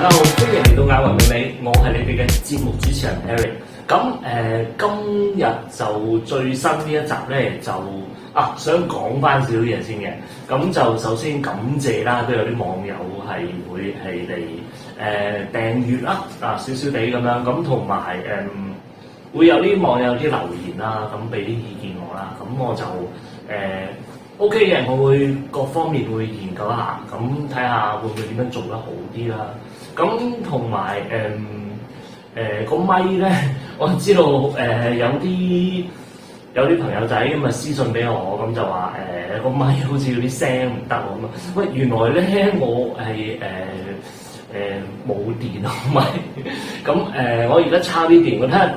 家好，歡迎嚟到亞雲命理，我係你哋嘅節目主持人 Eric。今日就最新呢一集咧，就想講翻少少嘢先嘅。咁就首先感謝啦，都有啲網友係會係嚟訂閱啦，少少地咁樣。咁同埋會有啲網友啲留言啦，咁俾啲意見我啦。咁我就OK 嘅，我會各方面會研究一下，咁睇下會唔會點樣做得好啲啦。咁同埋個咪咧，我知道有啲朋友仔咁啊私信俾我，咁就話個咪好似有啲聲唔得咁啊。喂，原來咧我係冇電啊咪，咁我而家插啲電，我睇下。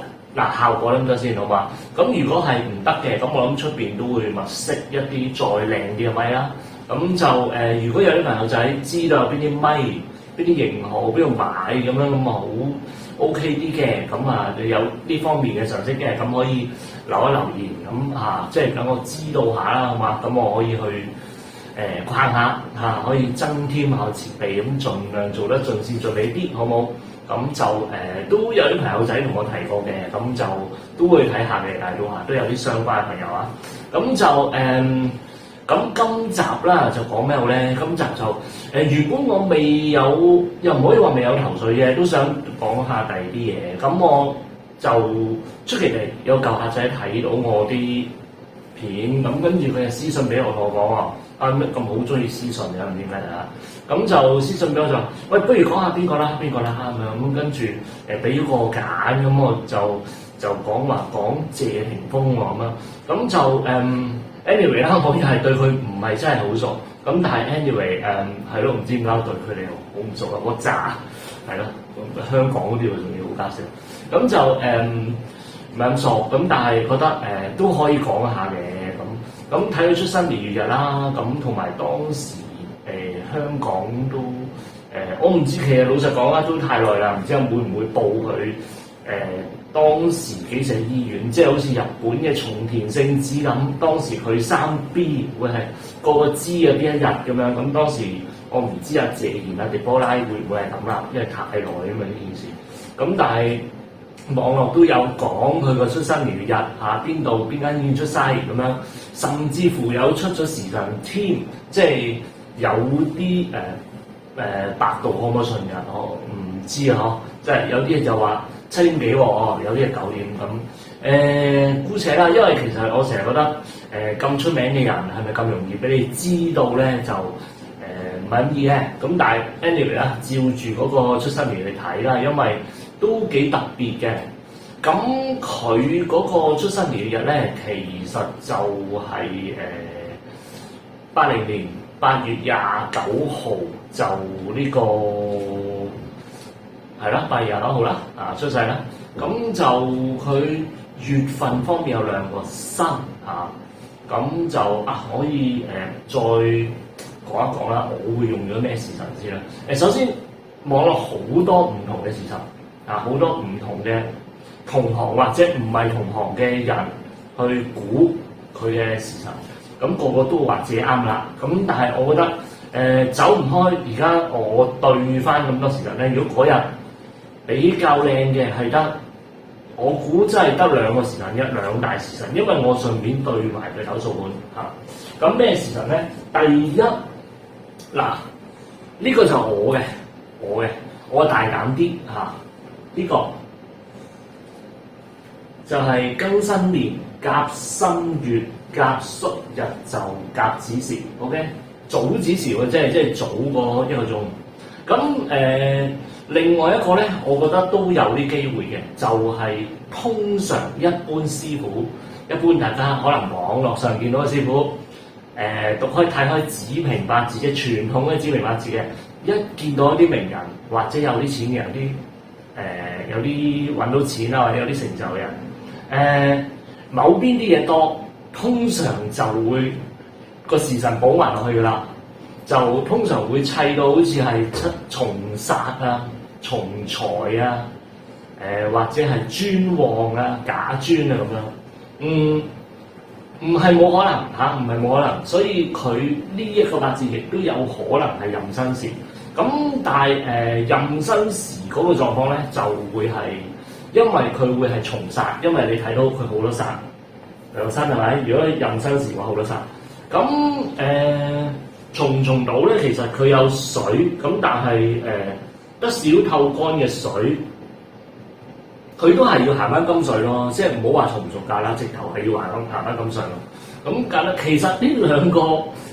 效果得唔得先好嘛？咁如果係唔得嘅，咁我諗出邊都會物色一啲再靚啲嘅咪啦。咁就如果有啲朋友仔知道有邊啲咪、邊啲型號、邊度買咁樣，咁啊好 OK 啲嘅，咁啊你有呢方面嘅常識嘅，咁可以留言，咁即係等我知道下啦，好嘛？咁我可以去逛下可以增添下設備，咁盡量做得盡善盡美啲，好冇？咁就都有啲朋友仔同我提過嘅，咁就都會睇下嘅，但係都有啲相關嘅朋友啊。咁就咁今集啦就講咩好咧？今集就原本我未有，又唔可以話未有頭緒嘅，都想講下第二啲嘢。咁我就出奇地有舊客仔睇到我啲片，咁跟住佢就私信俾我，同我講話。乜咁好中意私信嘅，唔知咩啊？咁就私信俾我就話，喂，不如講下邊個啦咁樣。咁跟住俾咗個揀，咁我就講謝霆鋒喎咁樣。咁就anyway 啦，我又係對佢唔係真係好熟。咁但係 anyway 係咯，唔知點解對佢哋好唔熟啊？我渣係咯，香港嗰啲仲要好搞笑。咁就唔係咁熟，咁但係覺得都可以講一下嘅。咁睇佢出生年月日啦，咁同埋當時香港都我唔知，其實老實講啦，都太耐啦，唔知會唔會報佢當時幾時喺醫院，即係好似日本嘅松田聖子咁，當時佢3B 會係個知嘅邊一日咁樣，咁當時我唔知謝賢迪波拉會唔會係咁啦，因為太耐啊嘛呢件事，咁但係網絡都有講佢個出生年月日邊度邊間醫院出世咁樣，甚至乎有出咗時辰添，即係有啲百度可唔可以信嘅？我唔知啊，即係有啲嘢就話7點幾喎，有啲係9點咁。姑且啦，因為其實我成日覺得咁出名嘅人係咪咁容易俾你知道咧？就唔係咁易嘅。咁但係 anyway 啦，照住嗰個出生年嚟睇啦，因為都幾特別嘅，咁佢嗰個出生年月日咧，其實就係80年8月29號就呢個係啦，8月29號啦，出世啦。咁就佢月份方面有2個申咁就可以再講一講啦。我會用咗咩時辰先啦？首先網絡好多唔同嘅時辰。好多唔同嘅同行或者唔係同行嘅人去估佢嘅時辰，咁個個都話自己啱啦。咁但係我覺得走唔開，而家我對翻咁多時辰咧，如果嗰日比較靚嘅係得，我估真係得2個時辰，2大時辰，因為我順便對埋佢手數盤咁咩時辰咧？第一呢個就我嘅大膽啲呢個就係庚申年甲申月甲戌日就甲子時 ，OK， 早子時喎，即係早過1個鐘。咁另外一個咧，我覺得都有啲機會嘅，就係通常一般師傅，一般大家可能網絡上見到嘅師傅，睇開子平八字嘅傳統嘅子平八字嘅，一見到一啲名人或者有啲錢嘅有啲揾到錢啦，或者有啲成就嘅人，某邊啲嘢多，通常就會個時辰補埋落去噶啦，就通常會砌到好似係重殺啊、重財啊，或者係專旺啊、假專啊咁樣，唔係冇可能唔係冇可能，所以佢呢一個八字亦都有可能係壬申時。咁但係壬申時嗰個狀況咧，就會係因為佢會係重煞，因為你睇到佢好多煞，兩申係咪？如果壬申時嘅話好多煞，咁重島咧，其實佢有水，咁但係得少透乾嘅水，佢都係要行翻金水咯，即係唔好話重唔重價啦，直頭係要行翻金水咯。咁簡單，其實呢兩個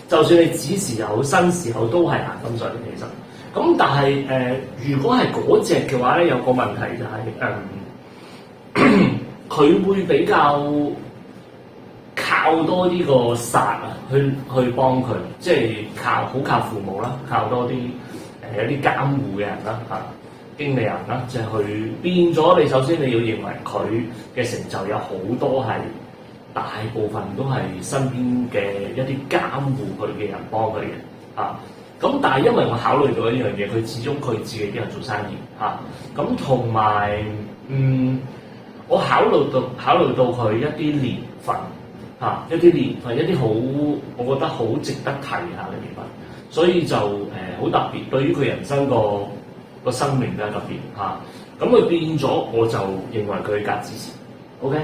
就算你子時又好，申時又好，都係行金水其實。咁但係如果係嗰隻嘅話咧，有個問題就係佢會比較靠多啲個煞啊，去幫佢，即係好靠父母啦，靠多啲有啲監護嘅人啦嚇。經理人啦，就係去變咗你。首先你要認為佢嘅成就有好多係大部分都係身邊嘅一啲監護佢嘅人幫佢嘅嚇。咁但係因為我考慮到一樣嘢，佢始終佢自己都係做生意嚇。咁同埋我考慮到佢一啲年份嚇，一啲好我覺得好值得提下嘅年份，所以就好特別。對於佢人生個生命都係特別嚇，咁佢變咗，我就認為佢甲子時 ，OK，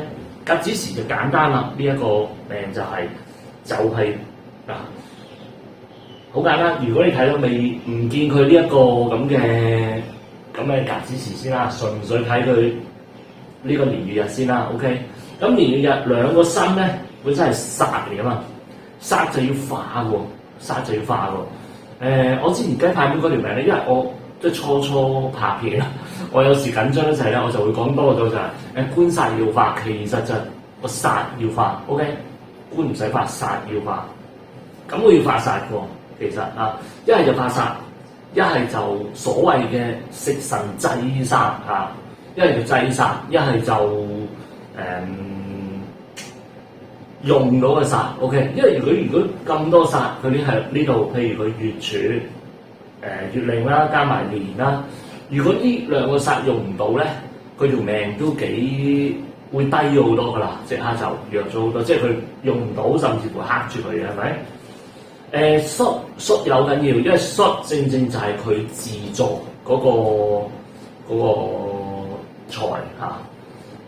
甲子時就簡單啦。呢一個命就係嗱，好簡單。如果你睇到未唔見佢呢一個咁嘅甲子時先啦，純粹睇佢呢個年月日先啦 ，OK。咁年月日兩個申咧，本身係煞嚟噶嘛，煞就要化喎，我之前雞派妹嗰條命咧，因為我即係初拍片啦，我有時緊張一齊咧，我就會講多咗就係官煞要化，其實就個煞要化 ，OK， 官唔使化，煞要化，咁我要化煞嘅喎，其實啊，一係就化煞，一係就所謂嘅食神制煞嚇，一係就制煞，一係就用到嘅煞 ，OK， 因為如果咁多煞，佢哋係呢度，譬如佢月柱。月令啦，加埋年啦。如果呢兩個煞用唔到咧，佢條命都幾會低咗好多噶啦，即刻就弱咗好多。即係佢用唔到，甚至乎克住佢嘅，係咪？戌有緊要，因為戌正就係佢自助嗰個財嚇。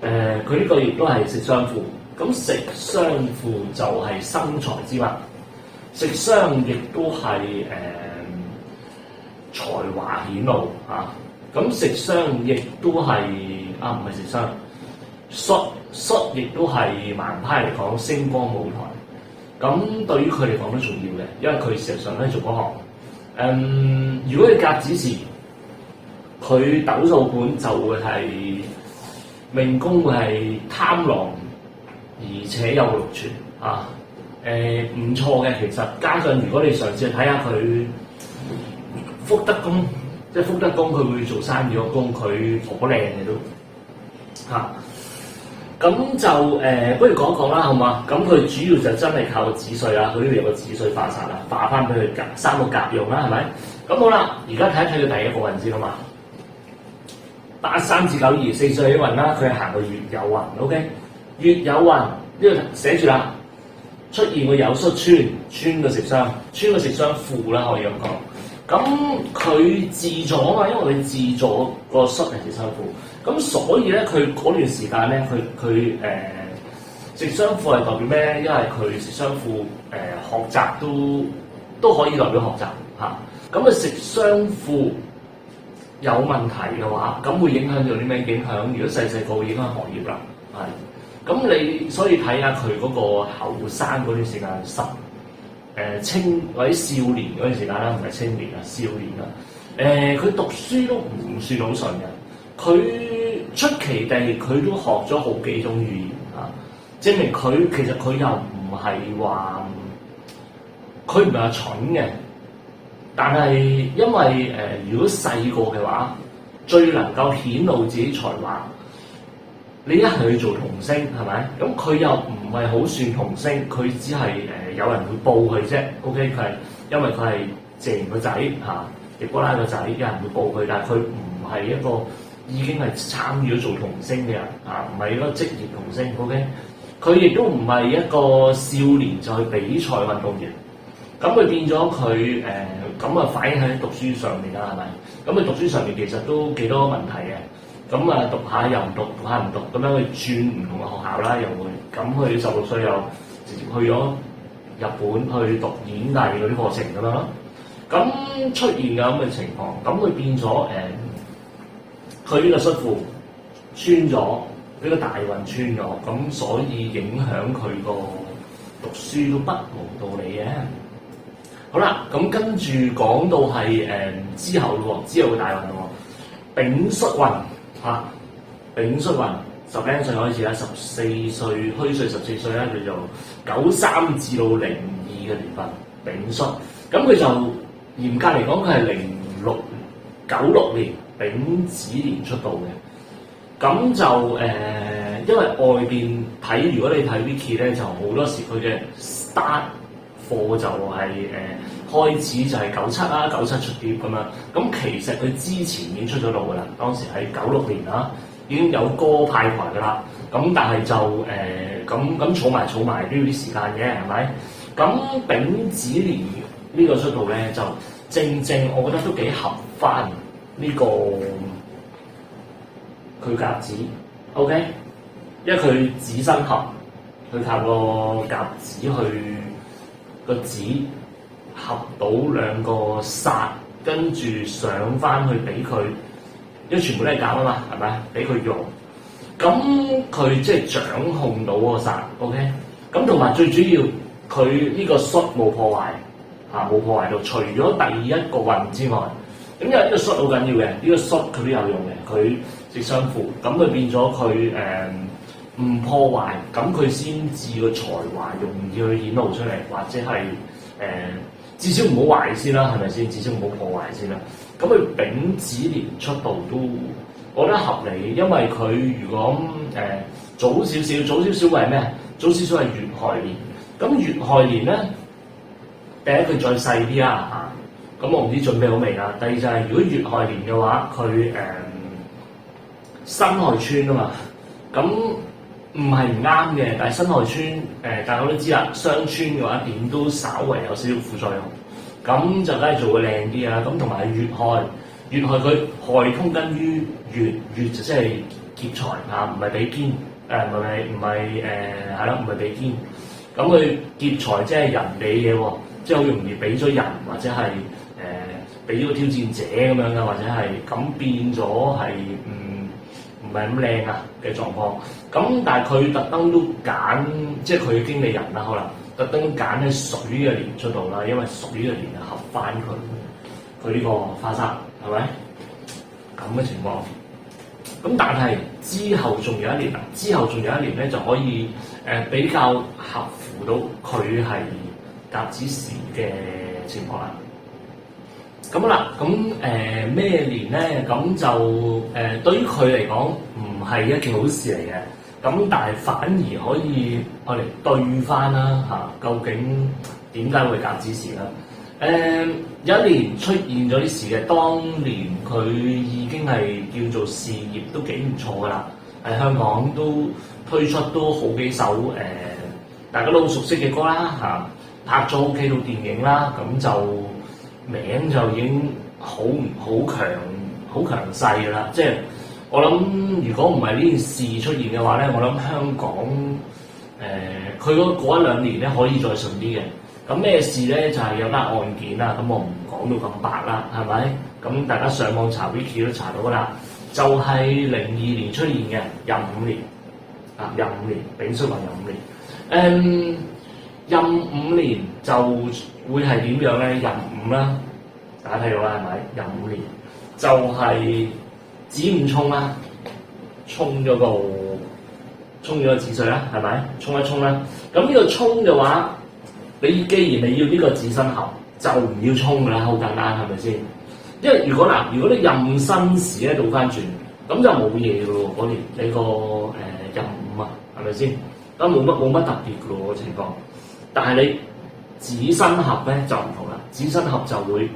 佢呢個亦都係食傷符，咁食傷符就係生財之物，食傷亦都係才華顯露嚇，咁食傷亦都係唔係食傷，戌亦都係盲派嚟講星光舞台，咁對於佢嚟講都重要嘅，因為佢事實上都係做嗰行。如果你甲子時，佢斗數盤就會係命宮會係貪狼，而且有祿存嚇，唔錯嘅其實。加上如果你嘗試睇下佢福德宮，即係福德宮，佢會做生意個宮，佢好靚嘅都嚇。咁就不如講一講啦，好嘛？咁佢主要就真係靠個子歲啦，佢呢度有個子歲化煞啦，化翻俾佢三個甲用啦，係咪？咁好啦，而家睇一睇佢第一個運先好嘛。8、3至9、2 4歲起運啦，佢係行個月有運 ，OK？ 月有運呢度寫住啦，出現個有戌穿個食傷，穿個食傷符啦，可以咁講。咁佢自助啊嘛，因為佢自助個戌係食傷符，咁所以咧佢嗰段時間咧，佢食傷符係代表咩？因為佢食傷符學習都可以代表學習嚇。咁食傷符有問題嘅話，咁會影響到啲咩影響？如果細個會影響學業啦，係。咁你所以睇下佢嗰個後生嗰段時間青或者少年嗰段時間啦，唔係青年啊，少年啦。佢讀書都唔算好順嘅，佢出奇地佢都學咗好幾種語言嚇，證明佢其實佢又唔係話蠢嘅，但係因為如果細個嘅話，最能夠顯露自己才華，你一係去做童星係咪？咁佢又唔係好算童星，佢只係有人會報佢啫。OK， 佢係因為佢係謝賢個仔嚇，狄波拉個仔，有人會報佢，但係佢唔係一個已經係參與咗做童星嘅人嚇，唔係一個職業童星。OK，佢亦都唔係一個少年就去比賽運動員，咁佢變咗佢咁啊反映喺讀書上面啦，係咪？咁佢讀書上面其實都幾多問題嘅。咁啊讀下又唔讀，讀下唔讀，咁樣去轉唔同嘅學校啦，又會咁佢16歲又直接去咗日本去讀演藝嗰啲課程咁樣咯。咁出現嘅咁嘅情況，咁佢變咗佢呢個恤褲穿咗，呢個大運穿咗，咁所以影響佢個讀書都不無道理嘅。好啦，咁跟住講到係之後咯喎，之後嘅大運咯喎，丙戌運嚇，丙戌運10零歲開始啦，14歲虛歲14歲啦，叫做93至到02嘅年份，丙戌，咁佢就嚴格嚟講佢係96年丙子年出道嘅，咁就因為外邊睇，如果你睇 Wiki 咧，就好多時佢嘅 start 課就係開始就係97啦，97出碟咁樣。咁其實佢之前已經出咗道噶啦，當時喺96年啦，已經有歌派台噶啦。咁但係就咁儲埋都要啲時間嘅，係咪？咁丙子年呢個出道咧，就正我覺得都幾合翻呢個佢甲子 ，OK， 因為佢子申合，佢靠個甲子去個子合到兩個煞，跟住上翻去俾佢，因為全部都係甲啊嘛，係咪？俾佢用，咁佢即係掌控到個煞 ，OK， 咁同埋最主要佢呢個戌冇破壞嚇，冇破壞到，除咗第一個運之外。咁因為呢個戌好緊要嘅，呢個戌佢都有用嘅，佢食相符，咁佢變咗佢唔破壞，咁佢先至個才華容易去顯露出嚟，或者係至少唔好壞先啦，係咪先？至少唔好破壞先啦。咁佢丙子年出道都，我覺得合理，因為佢如果早少少係咩？早少少係乙亥年，咁乙亥年咧，第一佢再細啲啦嚇。咁我唔知準備好未啦。第二就係、是、如果乙亥年嘅話，佢辛亥穿啊嘛，咁唔係唔啱嘅。但係辛亥穿大家都知啦，雙穿嘅話點都稍為有少少副作用。咁就梗係做個靚啲啊。咁同埋乙亥佢亥通根於乙就即係劫財嚇，唔係比肩唔係係咯，唔係比肩。咁佢劫財即係人哋嘅喎，即係好容易俾咗人或者係。俾咗個挑戰者咁樣嘅，或者係咁變咗係唔係咁靚啊嘅狀況。咁但係佢特登都揀，即係佢嘅經理人啦，可能特登揀喺水嘅年出道啦，因為水嘅年係合翻佢呢個花煞，係咪咁嘅情況？咁但係之後仲有一年啦，之後仲有一年咧就可以比較合乎到佢係甲子時嘅情況啦。咁啦，咁咩年咧？咁就對於佢嚟講唔係一件好事嚟嘅。咁但係反而可以我嚟對翻啦嚇，究竟點解會甲子時啦？有一年出現咗啲事嘅，當年佢已經係叫做事業都幾唔錯噶啦，喺香港都推出都好幾首大家都好熟悉嘅歌啦嚇，拍咗好幾套電影啦，咁就。名就已經好強勢㗎啦，即係我諗，如果唔係呢件事出現嘅話咧，我諗香港佢嗰一兩年咧可以再順啲嘅。咁咩事咧？就係有單案件啦，咁我唔講到咁白啦，係咪？咁大家上網查 Wiki 都查到㗎啦，就係02年出現嘅壬午年啊，壬午年丙戌運壬午年，壬午年就會係點樣咧？壬午啦，大家睇到啦，係咪？壬午年就係子午衝啦，衝咗個子水啦，係咪？衝一衝啦。咁呢個衝嘅話，你既然你要呢個子申合，就唔要衝㗎啦，好簡單，係咪先？因為如果你壬申時咧倒翻轉，咁就冇嘢㗎喎，嗰年你個壬午啊，係咪先？咁冇乜特別㗎喎個情況。但係你子申合咧就唔同啦，子申合就會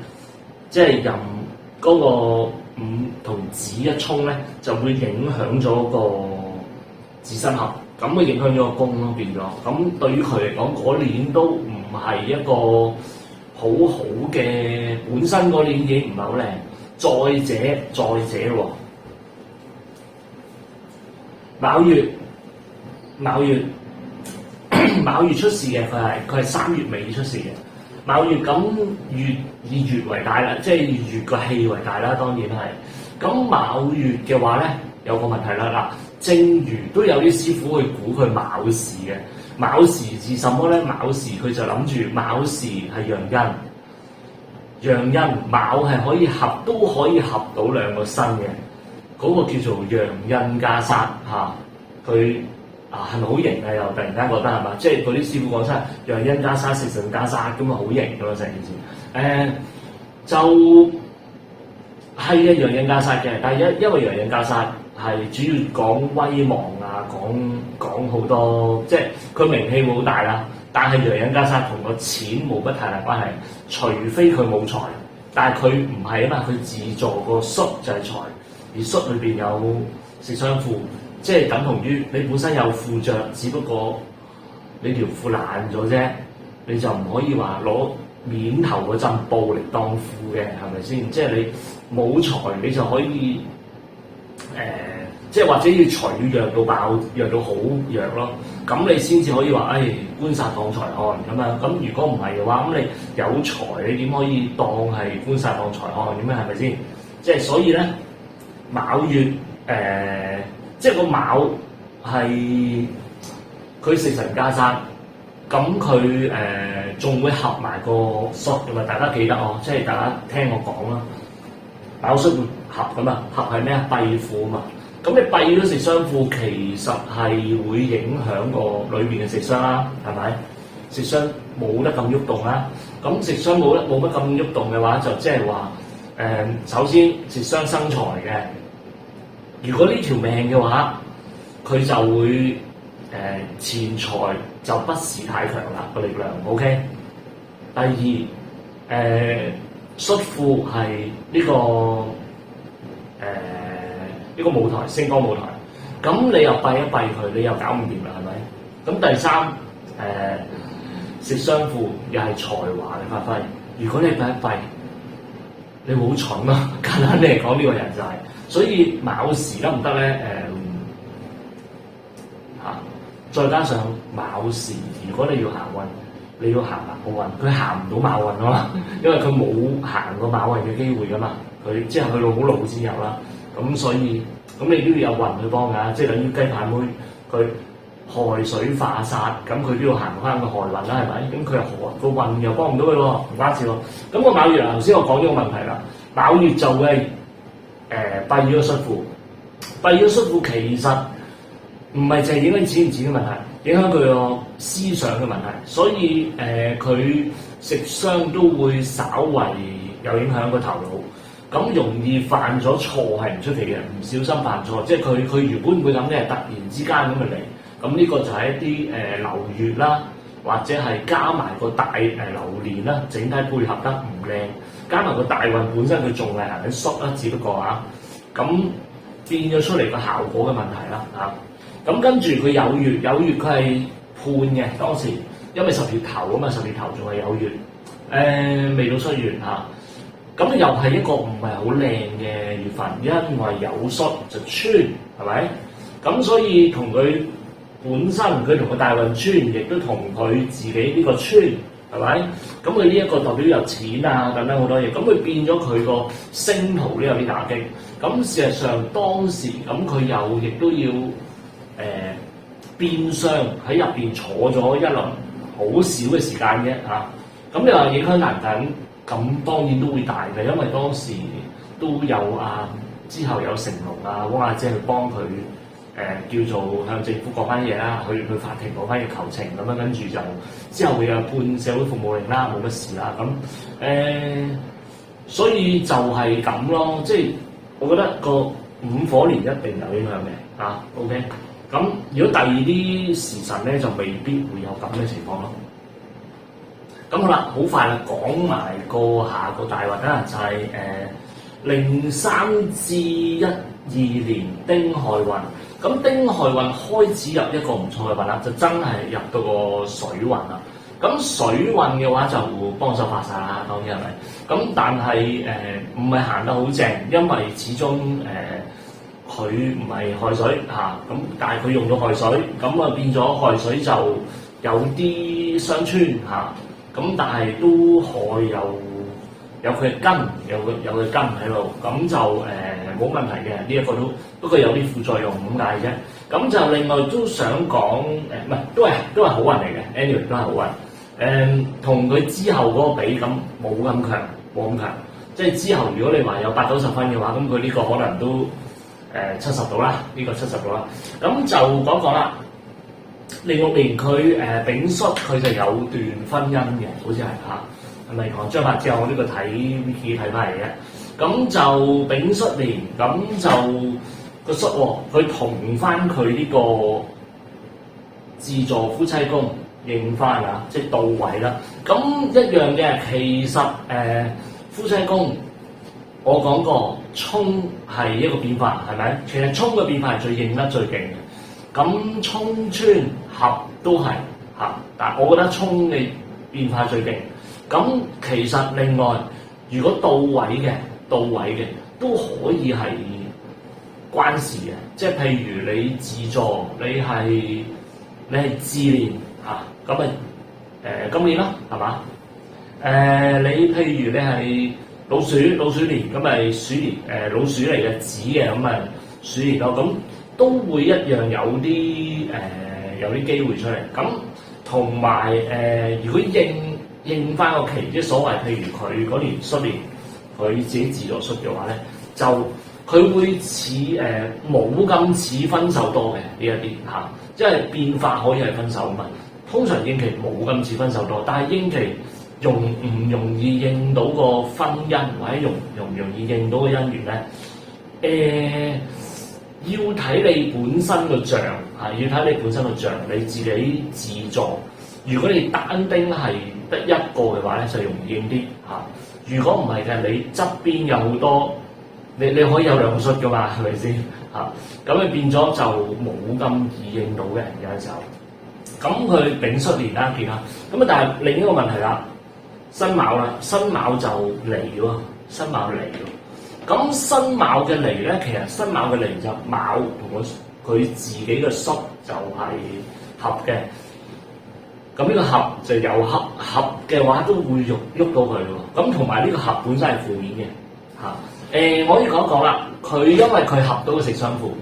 即係壬嗰個午同子一衝咧，就會影響咗個子申合，咁會影響咗個宮咯，變咗。咁對於佢嚟講，嗰年都唔係一個好好嘅，本身嗰年已經唔係好靚，再者咯，卯月出事嘅，佢係3月尾出事嘅。卯月咁以月為大啦，即係月個氣為大啦，當然係。咁卯月嘅話咧，有個問題啦嗱，正如都有啲師傅去估佢卯時嘅，卯時是什麼咧？卯時佢就諗住卯時係陽陰，卯係都可以合到兩個身嘅，嗰、個叫做陽陰加殺嚇，佢。係咪好型啊？又突然間覺得係嘛？即係嗰啲師傅講出嚟，陽陰加殺，食神加殺咁啊，好型㗎嘛成件事。就係嘅陽陰加殺嘅，但係因為陽陰加殺係主要講威望啊，講好多，即係佢名氣會好大啦。但係陽陰加殺同個錢冇乜太大關係，除非佢冇財，但係佢唔係啊嘛，佢自助個戌就係財，而戌裏邊有食傷庫。即係等同於你本身有褲着，只不過你條褲爛咗啫，你就唔可以話攞面頭嗰陣布嚟當褲嘅，係咪先？即係你冇財，你就可以即係或者要財要弱到爆，弱到好弱咯，咁你先至可以話官殺當財看咁樣。咁如果唔係嘅話，咁你有財，你點可以當係官殺當財看咁啊？係咪先？即係所以咧，卯月即係個卯係佢食神加殺，咁佢仲會合埋個戌㗎嘛？大家記得哦，即係大家聽我講啦，卯戌會合㗎嘛？合係咩啊？閉庫啊嘛。咁你閉咗食傷庫，其實係會影響個裏邊嘅食傷啦，係咪？食傷冇得咁喐動啦。咁食傷冇乜咁喐動嘅話，就即係話首先食傷生財嘅。如果呢條命嘅話，佢就會錢財就不是太強啦，個力量 OK。第二戌庫係呢個舞台星光舞台，咁你又閉一閉佢，你又搞唔掂啦，係咪？咁第三食傷庫又係才華嘅發揮，如果你閉一閉，你好蠢啊！簡單啲嚟講，呢個人就係。所以卯時得唔得咧？再加上卯時，如果你要行運，你要行卯運，佢行唔到卯運啊嘛，因為佢冇行過卯運嘅機會噶嘛，佢即係佢老好老先有啦。咁所以咁你都要有運去幫㗎，即係等於雞排妹佢亥水化煞，咁佢都要行翻個亥運啦，係咪？咁佢又個運又幫唔到佢喎，唔關事喎。咁個卯月頭先我講咗個問題啦，卯月就會閉咗戌庫，閉咗戌庫其實唔係淨係影響錢唔錢嘅問題，影響佢個思想嘅問題，所以佢食傷都會稍為有影響個頭腦，咁容易犯咗錯係唔出奇嘅，唔小心犯錯，即係佢原本會咁嘅，突然之間咁嚟，咁呢個就係一啲流月啦，或者係加埋個大流年啦，整體配合得唔靚，加埋個大運本身佢仲係行緊戌啦，只不過咁變咗出嚟個效果嘅問題啦咁跟住佢有月佢係判嘅當時，因為10月頭啊嘛，10月頭仲係有月，未到7月咁又係一個唔係好靚嘅月份，因為有戌就穿，係咪？咁所以同佢本身佢同個大運穿，亦都同佢自己呢個穿，係咪？咁佢呢一個代表有錢啊等等好多嘢，咁佢變咗佢個星途都有啲打擊。咁事實上當時咁佢又亦都要變相喺入邊坐咗一輪好少嘅時間啫咁你話影響大唔大？咁當然都會大嘅，因為當時都有之後有成龍汪阿姐去幫佢叫做向政府講翻嘢啦，去法庭講翻嘢求情咁樣，跟住就之後佢又判社會服務令啦，冇乜事啦所以就係咁咯，即係我覺得個午火年一定有影響嘅OK。咁如果第二啲時辰咧，就未必會有咁嘅情況咯。咁好啦，好快啦，講埋個下個大運啦，就係03至12年丁亥運。咁丁亥運開始入一個唔錯嘅運啦，就真係入到個水運啦。咁水運嘅話就幫手發晒啦，當然係咪？咁但係唔係行得好正，因為始終佢唔係亥水嚇，咁但係佢用咗亥水，咁啊變咗亥水就有啲傷穿嚇，咁但係都亥有佢嘅根，有佢根喺度，咁就冇問題嘅，呢一個都不過有啲副作用咁解啫。咁就另外都想講唔係都係好運嚟嘅 ，anyway 都係好運。同佢之後嗰個比咁冇咁強，即係之後如果你話有80-90分嘅話，咁佢呢個可能都70度啦，呢個70度啦。咁就講啦，06年佢丙戌佢就有段婚姻嘅，好似係嚇。係咪講張柏芝？我呢個睇 Wiki 睇翻嚟嘅，咁就丙戌年，咁就個戌佢同翻佢呢個自助夫妻宮應翻啊，即係到位啦。咁一樣嘅，其實夫妻宮我講過，沖係一個變化，係咪？其實沖嘅變化係最應得最勁嘅。咁沖穿合都係嚇，但係我覺得沖嘅變化最勁。咁其實另外，如果到位嘅都可以係關事嘅，即係譬如你自助，你係自年嚇，咁今年啦，係嘛？你譬如你係老鼠年，咁咪鼠年老鼠嚟嘅子嘅，咁咪鼠年咯，咁都會一樣有啲機會出嚟。咁同埋如果應翻個期，即係所謂，譬如佢嗰年戌年，佢自己自助戌嘅話咧，就佢會似冇咁似分手多嘅呢一啲嚇，即係變化可以係分手嘛。通常應期冇咁似分手多，但係應期容唔容易應到個婚姻，或者容唔容易應到個姻緣咧？要睇你本身個象嚇，要睇你本身個象，你自己自助。如果你單丁係得一個嘅話咧，就容易應啲嚇。如果唔係嘅，你側邊有好多，你可以有兩個戌噶嘛，係咪先嚇？咁你變咗就冇咁易應到嘅有陣時候。咁佢丙戌年啦，見啦。咁啊，但係另一個問題啦，辛卯啦，辛卯就離喎，辛卯離喎。咁辛卯嘅離咧，其實辛卯嘅離就卯同佢自己嘅戌就係合嘅。咁呢個合就有合嘅話都會喐到佢喎。咁同埋呢個合本身係負面嘅嚇。我可以講一講啦，佢因為佢合到個食傷符，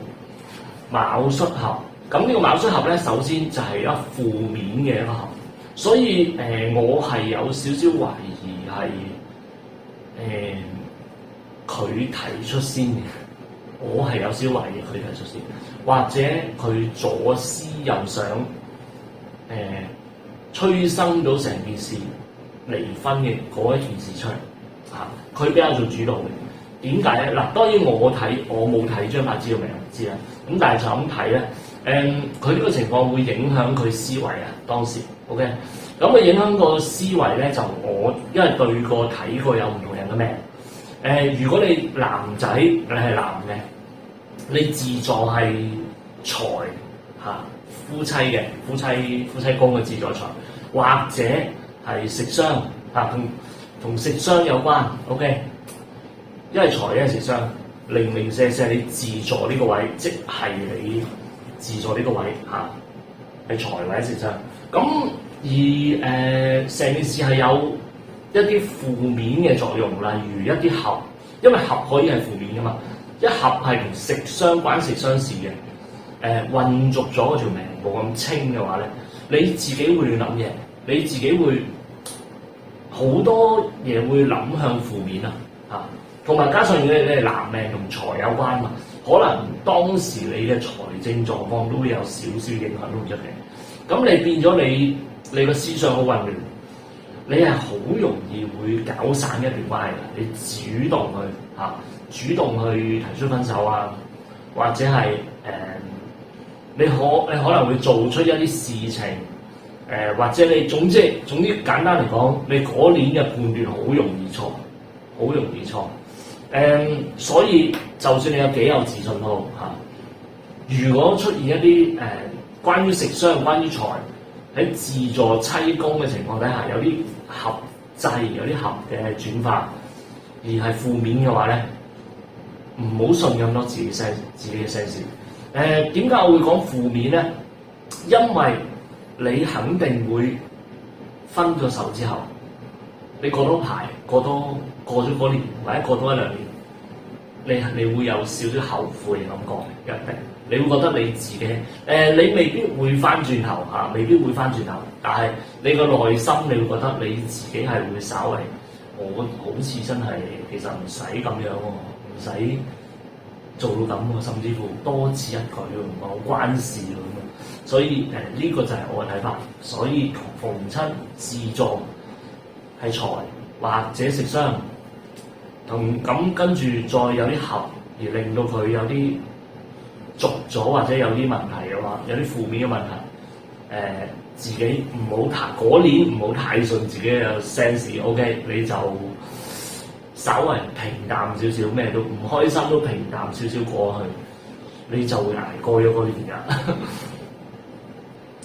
卯戌合。咁呢個卯戌合咧，首先就係一負面嘅一個合，所以我係有少少懷疑係佢提出先嘅。我係有少少懷疑佢提出先，或者佢左思右想催生到成件事離婚嘅嗰一件事出嚟嚇，佢比較做主導嘅。點解咧？嗱，當然我冇睇張柏芝嘅名，唔知啦。咁但係就咁睇咧，佢呢個情況會影響佢思維啊。當時 OK，咁佢影響個思維咧，就我因為對過睇過有唔同人嘅命。如果你男仔你係男嘅，你自助係財嚇。夫妻宮嘅自助財，或者係食傷嚇，同食傷有關。OK，一係財，一係食傷，零零舍舍你自助呢個位，即係你自助呢個位嚇，係財或者食傷。咁而成件事係有一啲負面嘅作用，例如一啲合，因為合可以係負面噶嘛，一合係同食傷關食傷事嘅。混濁咗嗰條命冇咁清嘅話咧，你自己會亂諗嘢，你自己會好多嘢會諗向負面啊嚇，同埋加上你係男命同財有關嘛，可能當時你嘅財政狀況都會有少少影響都唔出奇。咁你變咗你個思想好混亂，你係好容易會搞散一段關係嘅。你主動去嚇，主動去提出分手啊，或者係你可能會做出一啲事情，或者你總之簡單嚟講，你嗰年嘅判斷好容易錯，好容易錯。所以就算你有幾有自信都好嚇，如果出現一啲關於食傷、關於財喺自助妻宮嘅情況底下，有啲合制，有啲合嘅轉化，而係負面嘅話咧，唔好信咁多自己嘅 sense。點解我會講負面咧？因為你肯定會分咗手之後，你過多排，過咗嗰年，或者過多一兩年，你會有少少後悔嘅感覺，一定。你會覺得你自己你未必會翻轉頭嚇，未必會翻轉頭，但係你個內心你會覺得你自己係會稍微，我好似真係其實唔使咁樣喎，唔使做到咁喎，甚至乎多此一舉喎，唔係好關事喎咁樣。所以呢個就係我嘅睇法。所以逢親自助係財或者食傷，同咁跟住再有啲合，而令到佢有啲續咗或者有啲問題嘅話，有啲負面嘅問題，自己唔好嗰年唔好太信自己嘅 sense，OK， 你就稍為平淡少少，咩都唔開心都平淡少少過去，你就會捱過咗嗰年㗎。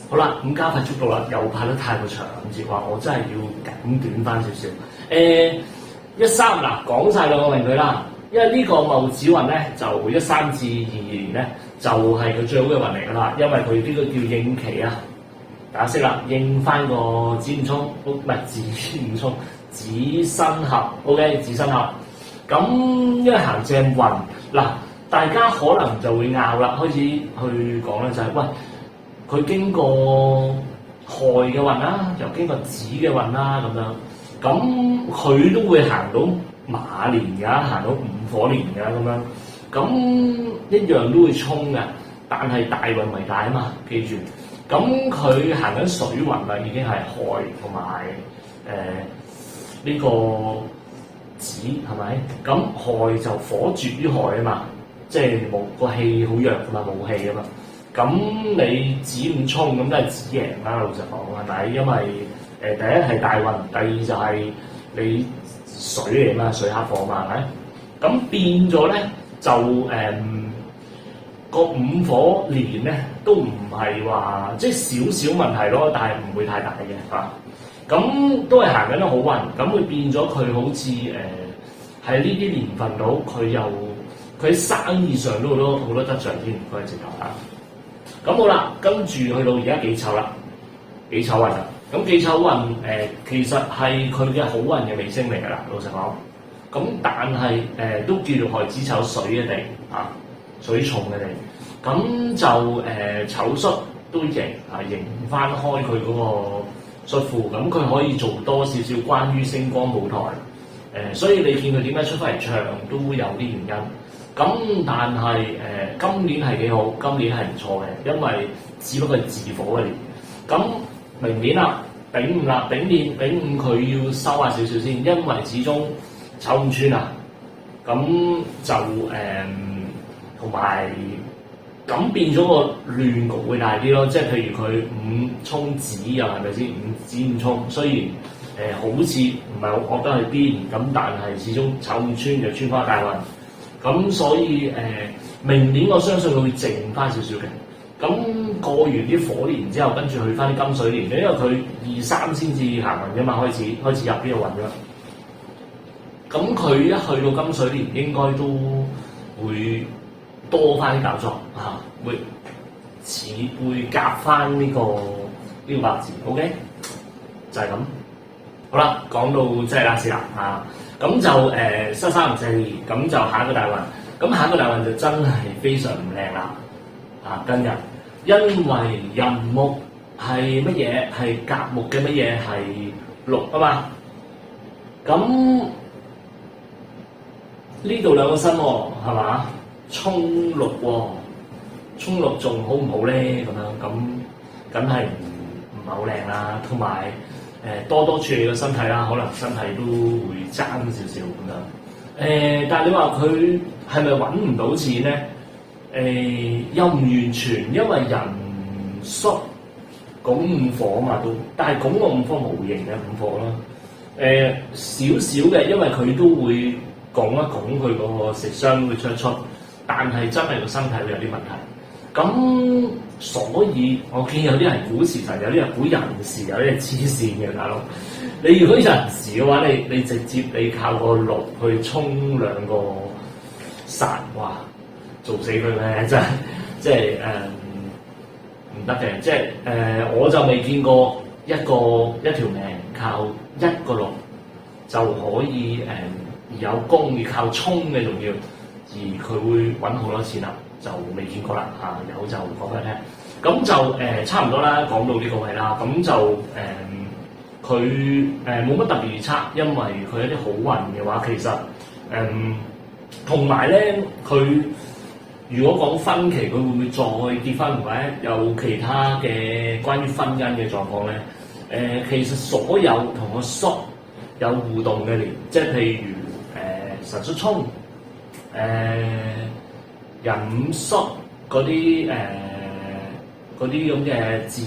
好啦，咁加快速度啦，又拍得太過長，咁話我真係要緊短翻少少。13嗱，講晒兩個運佢啦。因為呢個戊子運咧，就13至22年咧，就係佢最好嘅運嚟㗎啦。因為佢呢個叫應期啊，大家識啦，應翻個子午衝，唔係子午衝，子申合 ，OK， 子申合。咁因為行正運嗱，大家可能就會拗啦，開始去講咧就係、喂，佢經過亥嘅運啦，又經過子嘅運啦，咁樣，咁佢都會行到馬年㗎，行到午火年㗎咁樣，咁一樣都會衝嘅，但係大運為大啊嘛，記住。咁佢行緊水運啦，已經係亥同埋呢個子係咪？咁亥就火絕於亥啊嘛，即係冇個氣好弱㗎嘛，冇氣啊嘛。咁你子午衝咁都係子贏啦，老實講係咪？因為第一係大運，第二就係你水嚟嘛，水克火嘛，係咪？咁變咗咧就個午火年咧都唔係話即係少少問題咯，但係唔會太大嘅嚇。咁都係行緊啲好運，咁會變咗佢好似喺呢啲年份度，佢喺生意上都好多得著添，佢係直頭嚇。咁好啦，跟住去到而家己丑啦，己丑運啦。咁己丑運其實係佢嘅好運嘅尾聲嚟㗎啦，老實講。咁但係都叫做亥子丑水嘅地啊，水重嘅地。咁就丑戌都迎翻開佢嗰個戌庫，咁佢可以做多少少關於星光舞台。所以你見佢點解出翻嚟唱都有啲原因。咁但係今年係幾好，今年係唔錯嘅，因為只不過係自火嘅年。咁明年啦，丙午啦，丙午佢要收下少少先，因為始終丑午穿啊。咁就同埋咁變咗個亂局會大啲咯，即係譬如佢午衝子又係咪先？子午衝雖然好似唔係好覺得係邊咁，但係始終丑午穿就穿翻大運。咁所以明年我相信佢會靜翻少少嘅。咁過完啲火年之後，跟住去翻啲金水年，因為佢23先至行運㗎嘛，開始入呢個運咗。咁佢一去到金水年，應該都會多翻啲搞作嚇，會夾翻呢個八字 ，OK， 就係咁。好啦，講到即係啦，先啦嚇。咁就13、14，咁就下一個大運。咁下一個大運就真係非常唔靚啦。今日因為寅木係乜嘢？係甲木嘅乜嘢？係祿啊嘛。咁呢度兩個身喎，係嘛？衝祿喎，衝祿仲好唔好咧？咁樣咁梗係唔係好靚啦。同埋多多處理個身體啦，可能身體都會爭少少咁樣。但係你話佢係咪揾唔到錢咧？又唔完全，因為寅戌拱午火嘛都，但係拱個午火無形嘅午火咯。少少嘅，因為佢都會拱一拱佢嗰個食傷會出，但係真係個身體會有啲問題。咁所以我見有啲人估時辰，有啲人估人時，有啲人黐線嘅大佬。你如果人時嘅話，你直接你靠個爐去沖兩個煞，哇！做死佢咩？真係即係唔得嘅，即係我就未見過一條命靠一個爐就可以有功，而靠沖嘅仲要，而佢會揾好多錢啦，就未見過啦嚇。有就講俾你聽。咁就差唔多啦，講到呢個位啦，咁就佢冇乜特別預測，因為佢一啲好運嘅話，其實同埋咧，佢如果講婚期，佢會唔會再結婚，或者有其他嘅關於婚姻嘅狀況咧？其實所有同個戌有互動嘅年，即係譬如辰戌沖、壬午戌嗰啲嗰啲咁嘅字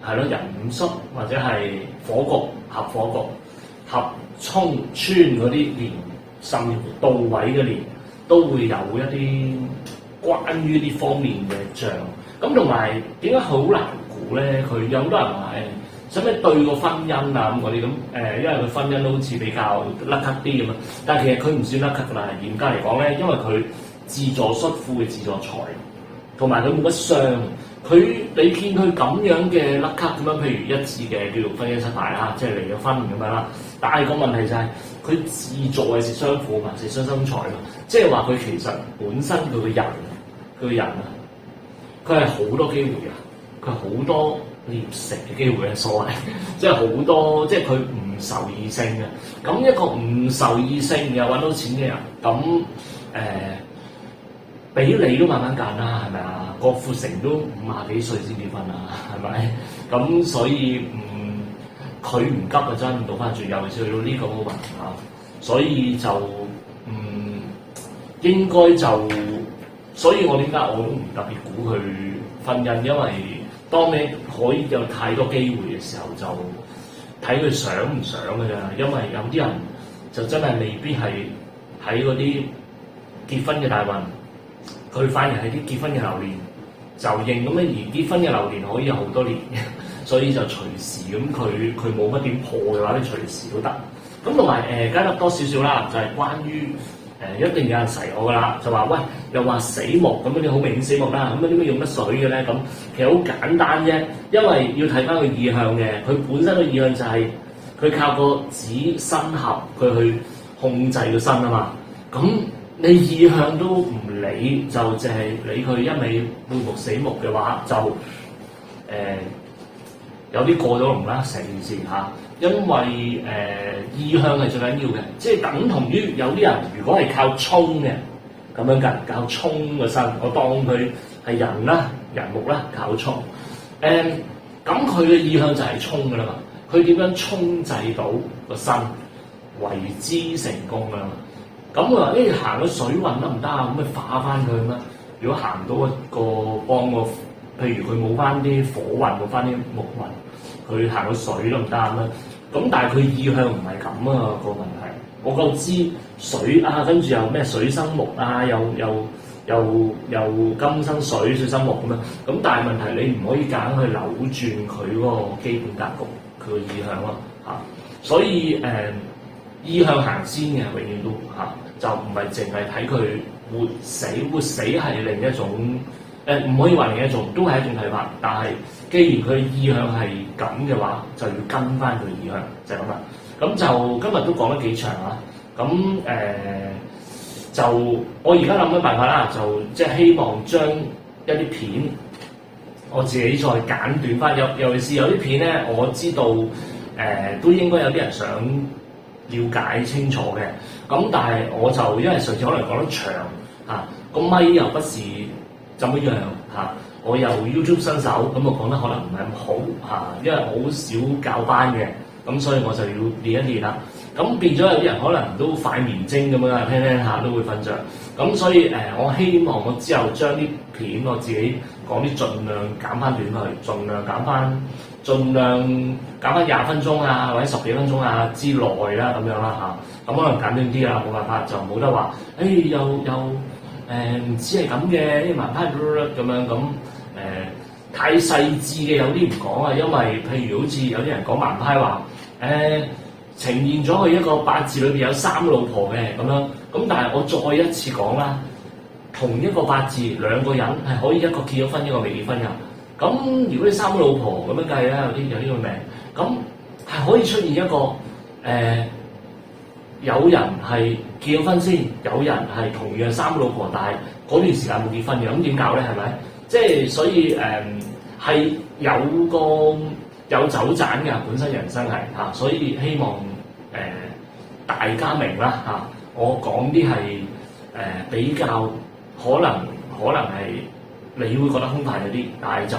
係咯，壬午戌或者係火局合火局合沖穿嗰啲年，甚至乎到位嘅年，都會有一啲關於呢方面嘅象。咁同埋點解好難估咧？佢有好多人話使唔使對個婚姻啊咁嗰啲咁因為佢婚姻都好似比較甩咳啲咁啊。但係其實佢唔算甩咳㗎啦，嚴格嚟講咧，因為佢自助戌富嘅自助財，同埋佢冇乜傷。你見佢咁樣嘅甩咳咁樣，譬如一次嘅叫做婚姻失敗啦，即係離咗婚咁樣啦。但係個問題就係佢自助係食雙苦嘛，食雙生財嘛，即係話佢其實本身佢個人啊，佢係好多機會㗎，佢好多獵食嘅機會嘅所謂，即係好多即係佢唔受異性嘅。咁一個唔受異性又揾到錢嘅人，咁俾你都慢慢揀啦，係咪啊？郭富城都50幾歲先結婚啦，係咪？咁所以佢唔急啊，真唔倒翻轉，尤其是去到呢個 moment 啊，所以就應該就，所以我點解我都唔特別估佢婚姻，因為當你可以有太多機會嘅時候，就睇佢想唔想㗎咋，因為有啲人就真係未必係喺嗰啲結婚嘅大運。佢反而係啲結婚嘅流年就應咁樣，而結婚嘅流年可以有好多年，所以就隨時咁佢冇乜點破嘅話咧，隨時都得。咁同埋加得多少少啦，就係關於一定有人噬我噶啦，就話喂又話死木咁嗰啲好明顯死木啦，咁啊點解用得水嘅咧？咁其實好簡單啫，因為要睇翻個意向嘅，佢本身個意向就係佢靠個子申合佢去控制個身啊嘛，咁。你意向都唔理，就淨係理佢一味背木死木嘅話，就有啲過咗龍啦，成件事嚇。因為意向係最緊要嘅，即係等同於有啲人如果係靠沖嘅咁樣㗎，靠沖個身，我當佢係人啦、人木啦，靠沖。咁佢嘅意向就係沖㗎啦嘛，佢點樣沖制到個身為之成功㗎嘛？咁佢話：行咗水運得唔得啊？咁咪化翻佢咩？如果行到一個幫個，譬如佢冇翻啲火運，冇翻啲木運，佢行到水都唔得咁樣。咁但係佢意向唔係咁啊，個問題。我夠知水啊，跟住又咩水生木啊，又金生水，水生木咁樣。咁但係問題你唔可以夾硬去扭轉佢嗰個基本格局，佢個意向咯嚇。所以意向行先嘅，永遠都嚇，就唔係淨係睇佢活死，活死係另一種唔可以話另一種，都係一種睇法。但係既然佢意向係咁嘅話，就要跟翻佢意向，就係咁啦。咁就今日都講得幾長啊。咁就我而家諗緊辦法啦，就即係希望將一啲片我自己再簡短翻，尤其是有啲片咧，我知道都應該有啲人想了解清楚嘅，咁但係我就因為上次可能講得長嚇，個咪又不是怎麼樣嚇，我又 YouTube 新手，咁我講得可能唔係咁好嚇，因為我好少教班嘅，咁所以我就要練一練啦。咁變咗有啲人可能都快眠精咁樣，聽聽下都會瞓着。咁所以我希望我之後將啲片我自己講啲，盡量減翻短去，盡量減翻20分鐘啊，或者10幾分鐘啊之內啦，咁樣啦嚇。咁可能簡短啲啦，冇辦法就冇得話，又唔知係咁嘅，啲盲派咁樣咁太細緻嘅有啲唔講啊，因為譬如好似有啲人講盲派話呈現咗佢一個八字裏邊有3個老婆嘅咁樣，咁但係我再一次講啦，同一個八字兩個人係可以一個結咗婚一個未結婚㗎。咁如果你3個老婆咁樣計啦，有呢個命，咁係可以出現一個有人係結咗婚先，有人係同樣3個老婆，但係嗰段時間冇結婚嘅，咁點搞咧？係咪？即係所以係有走盞嘅，本身人生係嚇，所以希望大家明啦嚇。我講啲係比較可能係你會覺得空泛一啲，但係就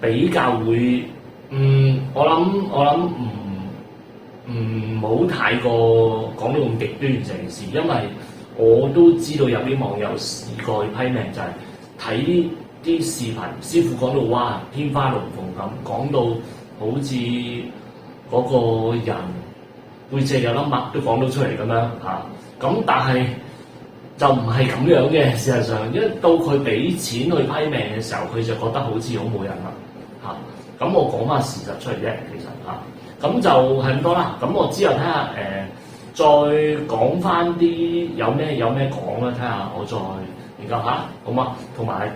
比較會我諗唔好太過講到咁極端成件事，因為我都知道有啲網友試過去批命，就係睇啲視頻，師傅講到哇天花龍鳳咁，講到好似嗰個人背脊有粒癦都講到出嚟咁樣嚇，咁但係就唔係咁樣嘅。事實上，一到佢俾錢去批命嘅時候，佢就覺得好似好冇癮啦嚇。咁我講翻事實出嚟啫，其實嚇，咁就係咁多啦。咁我之後睇下再講翻啲有咩講啦，睇下我再研究下，好嘛？同埋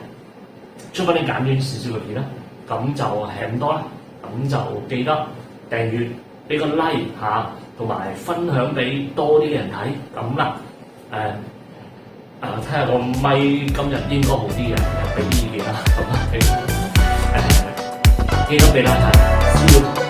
出翻啲簡短少少嘅片啦，咁就係咁多啦。咁就記得訂閱，俾個 like 嚇，同埋分享俾多啲嘅人睇，咁啦。睇下個咪今日應該好啲嘅，俾啲意見啦，咁記得俾 like 嚇，